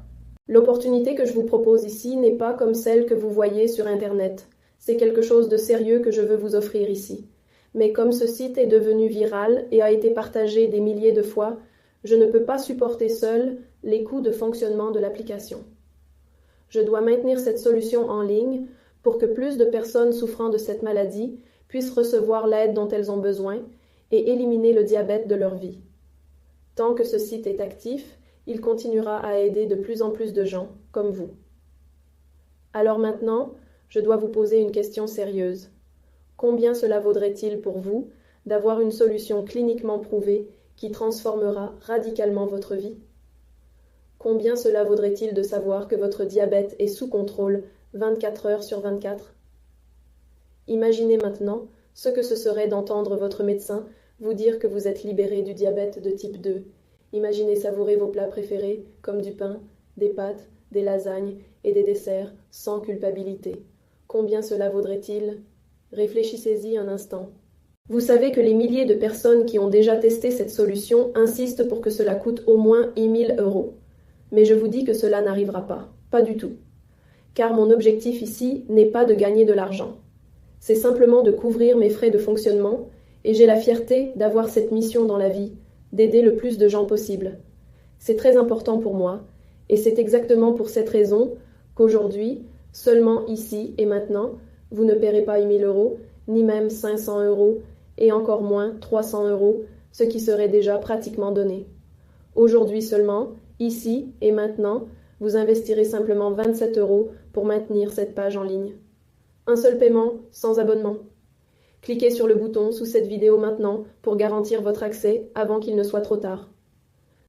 L'opportunité que je vous propose ici n'est pas comme celle que vous voyez sur Internet. C'est quelque chose de sérieux que je veux vous offrir ici. Mais comme ce site est devenu viral et a été partagé des milliers de fois, je ne peux pas supporter seul les coûts de fonctionnement de l'application. Je dois maintenir cette solution en ligne pour que plus de personnes souffrant de cette maladie puissent recevoir l'aide dont elles ont besoin et éliminer le diabète de leur vie. Tant que ce site est actif, il continuera à aider de plus en plus de gens, comme vous. Alors maintenant, je dois vous poser une question sérieuse. Combien cela vaudrait-il pour vous d'avoir une solution cliniquement prouvée qui transformera radicalement votre vie? Combien cela vaudrait-il de savoir que votre diabète est sous contrôle 24 heures sur 24? Imaginez maintenant ce que ce serait d'entendre votre médecin vous dire que vous êtes libéré du diabète de type 2. Imaginez savourer vos plats préférés comme du pain, des pâtes, des lasagnes et des desserts sans culpabilité. Combien cela vaudrait-il? Réfléchissez-y un instant. Vous savez que les milliers de personnes qui ont déjà testé cette solution insistent pour que cela coûte au moins 1000 €. Mais je vous dis que cela n'arrivera pas. Pas du tout. Car mon objectif ici n'est pas de gagner de l'argent. C'est simplement de couvrir mes frais de fonctionnement et j'ai la fierté d'avoir cette mission dans la vie, d'aider le plus de gens possible. C'est très important pour moi et c'est exactement pour cette raison qu'aujourd'hui, seulement ici et maintenant, vous ne paierez pas 1000 €, ni même 500 € et encore moins 300 €, ce qui serait déjà pratiquement donné. Aujourd'hui seulement, ici et maintenant, vous investirez simplement 27 € pour maintenir cette page en ligne. Un seul paiement, sans abonnement. Cliquez sur le bouton sous cette vidéo maintenant pour garantir votre accès avant qu'il ne soit trop tard.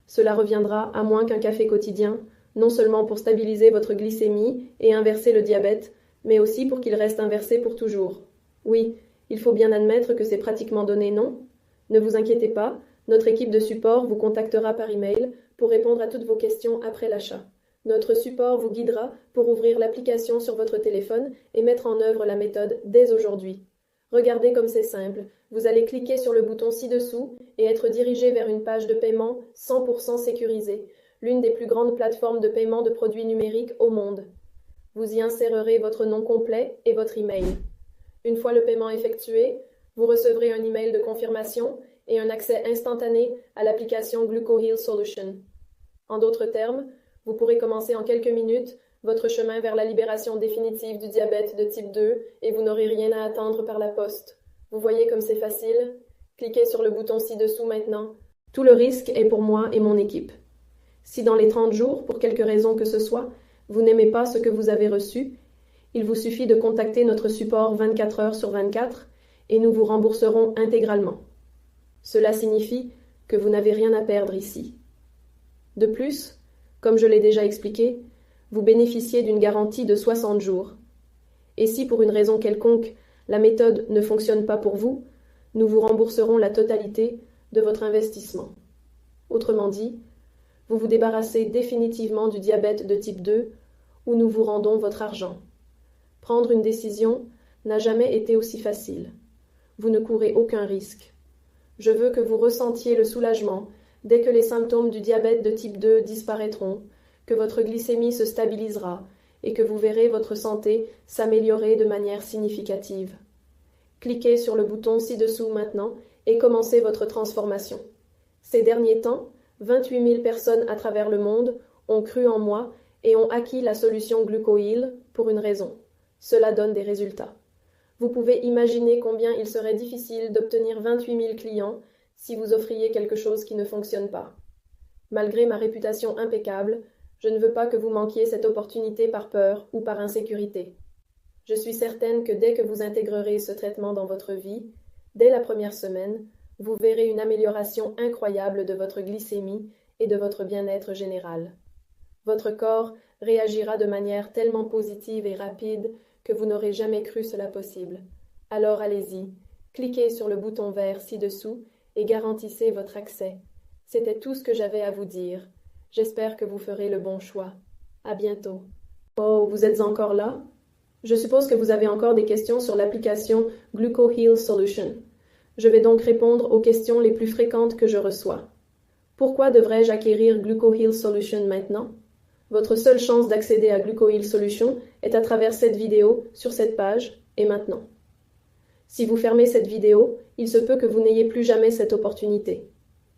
Cela reviendra à moins qu'un café quotidien, non seulement pour stabiliser votre glycémie et inverser le diabète, mais aussi pour qu'il reste inversé pour toujours. Oui, il faut bien admettre que c'est pratiquement donné, non? Ne vous inquiétez pas, notre équipe de support vous contactera par email pour répondre à toutes vos questions après l'achat. Notre support vous guidera pour ouvrir l'application sur votre téléphone et mettre en œuvre la méthode dès aujourd'hui. Regardez comme c'est simple. Vous allez cliquer sur le bouton ci-dessous et être dirigé vers une page de paiement 100% sécurisée, l'une des plus grandes plateformes de paiement de produits numériques au monde. Vous y insérerez votre nom complet et votre email. Une fois le paiement effectué, vous recevrez un email de confirmation et un accès instantané à l'application GlucoHeal Solution. En d'autres termes, vous pourrez commencer en quelques minutes votre chemin vers la libération définitive du diabète de type 2 et vous n'aurez rien à attendre par la poste. Vous voyez comme c'est facile? Cliquez sur le bouton ci-dessous maintenant. Tout le risque est pour moi et mon équipe. Si dans les 30 jours, pour quelque raison que ce soit, vous n'aimez pas ce que vous avez reçu, il vous suffit de contacter notre support 24 heures sur 24 et nous vous rembourserons intégralement. Cela signifie que vous n'avez rien à perdre ici. De plus, comme je l'ai déjà expliqué, vous bénéficiez d'une garantie de 60 jours. Et si pour une raison quelconque, la méthode ne fonctionne pas pour vous, nous vous rembourserons la totalité de votre investissement. Autrement dit, vous vous débarrassez définitivement du diabète de type 2 ou nous vous rendons votre argent. Prendre une décision n'a jamais été aussi facile. Vous ne courez aucun risque. Je veux que vous ressentiez le soulagement dès que les symptômes du diabète de type 2 disparaîtront, que votre glycémie se stabilisera et que vous verrez votre santé s'améliorer de manière significative. Cliquez sur le bouton ci-dessous maintenant et commencez votre transformation. Ces derniers temps, 28 000 personnes à travers le monde ont cru en moi et ont acquis la solution GlucoHeal pour une raison. Cela donne des résultats. Vous pouvez imaginer combien il serait difficile d'obtenir 28 000 clients si vous offriez quelque chose qui ne fonctionne pas. Malgré ma réputation impeccable, je ne veux pas que vous manquiez cette opportunité par peur ou par insécurité. Je suis certaine que dès que vous intégrerez ce traitement dans votre vie, dès la première semaine, vous verrez une amélioration incroyable de votre glycémie et de votre bien-être général. Votre corps réagira de manière tellement positive et rapide que vous n'aurez jamais cru cela possible. Alors allez-y, cliquez sur le bouton vert ci-dessous et garantissez votre accès. C'était tout ce que j'avais à vous dire. J'espère que vous ferez le bon choix. À bientôt. Oh, vous êtes encore là? Je suppose que vous avez encore des questions sur l'application GlucoHeal Solution. Je vais donc répondre aux questions les plus fréquentes que je reçois. Pourquoi devrais-je acquérir GlucoHeal Solution maintenant? Votre seule chance d'accéder à Glucoheal Solution est à travers cette vidéo, sur cette page, et maintenant. Si vous fermez cette vidéo, il se peut que vous n'ayez plus jamais cette opportunité.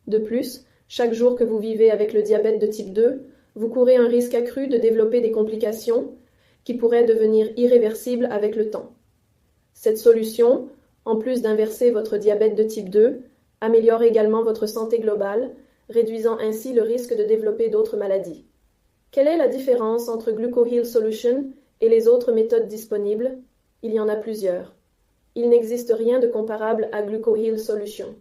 De plus, chaque jour que vous vivez avec le diabète de type 2, vous courez un risque accru de développer des complications qui pourraient devenir irréversibles avec le temps. Cette solution, en plus d'inverser votre diabète de type 2, améliore également votre santé globale, réduisant ainsi le risque de développer d'autres maladies. Quelle est la différence entre Glucoheal Solution et les autres méthodes disponibles? Il y en a plusieurs. Il n'existe rien de comparable à Glucoheal Solution.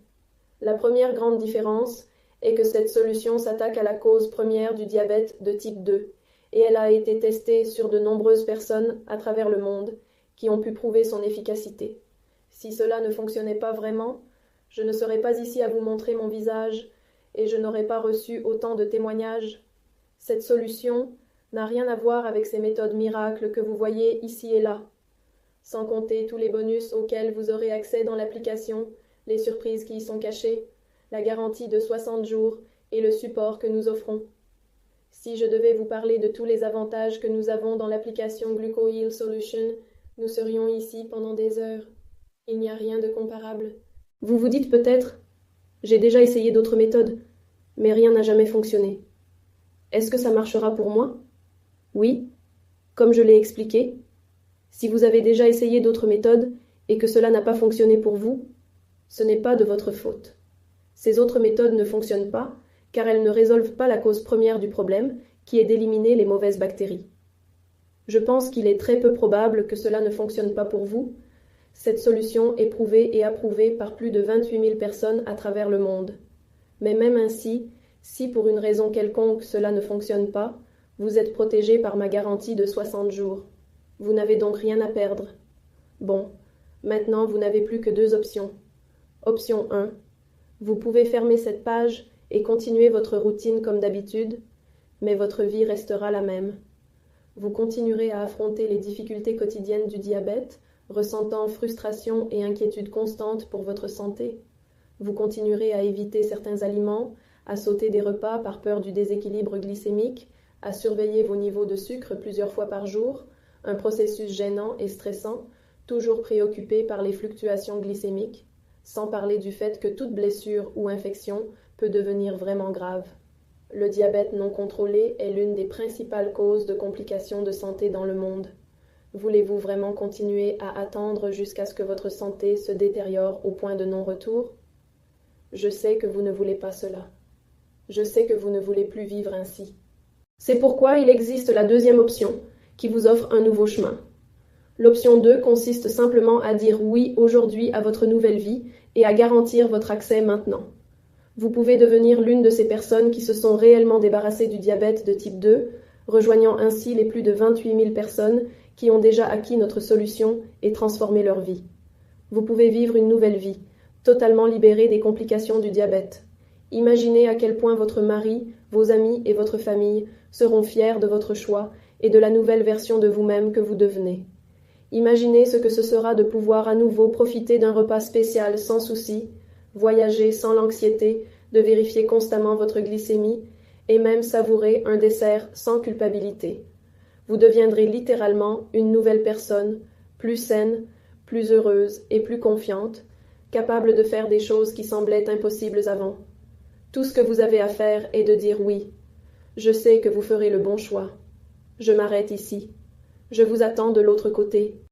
La première grande différence est que cette solution s'attaque à la cause première du diabète de type 2 et elle a été testée sur de nombreuses personnes à travers le monde qui ont pu prouver son efficacité. Si cela ne fonctionnait pas vraiment, je ne serais pas ici à vous montrer mon visage et je n'aurais pas reçu autant de témoignages. Cette solution n'a rien à voir avec ces méthodes miracles que vous voyez ici et là, sans compter tous les bonus auxquels vous aurez accès dans l'application, les surprises qui y sont cachées, la garantie de 60 jours et le support que nous offrons. Si je devais vous parler de tous les avantages que nous avons dans l'application Glucoheal Solution, nous serions ici pendant des heures. Il n'y a rien de comparable. Vous vous dites peut-être, j'ai déjà essayé d'autres méthodes, mais rien n'a jamais fonctionné. Est-ce que ça marchera pour moi? Oui, comme je l'ai expliqué. Si vous avez déjà essayé d'autres méthodes et que cela n'a pas fonctionné pour vous, ce n'est pas de votre faute. Ces autres méthodes ne fonctionnent pas car elles ne résolvent pas la cause première du problème, qui est d'éliminer les mauvaises bactéries. Je pense qu'il est très peu probable que cela ne fonctionne pas pour vous. Cette solution est prouvée et approuvée par plus de 28 000 personnes à travers le monde. Mais même ainsi, si pour une raison quelconque cela ne fonctionne pas, vous êtes protégé par ma garantie de 60 jours. Vous n'avez donc rien à perdre. Bon, maintenant vous n'avez plus que deux options. Option 1. Vous pouvez fermer cette page et continuer votre routine comme d'habitude, mais votre vie restera la même. Vous continuerez à affronter les difficultés quotidiennes du diabète, ressentant frustration et inquiétude constante pour votre santé. Vous continuerez à éviter certains aliments, à sauter des repas par peur du déséquilibre glycémique, à surveiller vos niveaux de sucre plusieurs fois par jour, un processus gênant et stressant, toujours préoccupé par les fluctuations glycémiques, sans parler du fait que toute blessure ou infection peut devenir vraiment grave. Le diabète non contrôlé est l'une des principales causes de complications de santé dans le monde. Voulez-vous vraiment continuer à attendre jusqu'à ce que votre santé se détériore au point de non-retour? Je sais que vous ne voulez pas cela. Je sais que vous ne voulez plus vivre ainsi. C'est pourquoi il existe la deuxième option, qui vous offre un nouveau chemin. L'option 2 consiste simplement à dire oui aujourd'hui à votre nouvelle vie et à garantir votre accès maintenant. Vous pouvez devenir l'une de ces personnes qui se sont réellement débarrassées du diabète de type 2, rejoignant ainsi les plus de 28 000 personnes qui ont déjà acquis notre solution et transformé leur vie. Vous pouvez vivre une nouvelle vie, totalement libérée des complications du diabète. Imaginez à quel point votre mari, vos amis et votre famille seront fiers de votre choix et de la nouvelle version de vous-même que vous devenez. Imaginez ce que ce sera de pouvoir à nouveau profiter d'un repas spécial sans souci, voyager sans l'anxiété de vérifier constamment votre glycémie et même savourer un dessert sans culpabilité. Vous deviendrez littéralement une nouvelle personne, plus saine, plus heureuse et plus confiante, capable de faire des choses qui semblaient impossibles avant. Tout ce que vous avez à faire est de dire oui. Je sais que vous ferez le bon choix. Je m'arrête ici. Je vous attends de l'autre côté.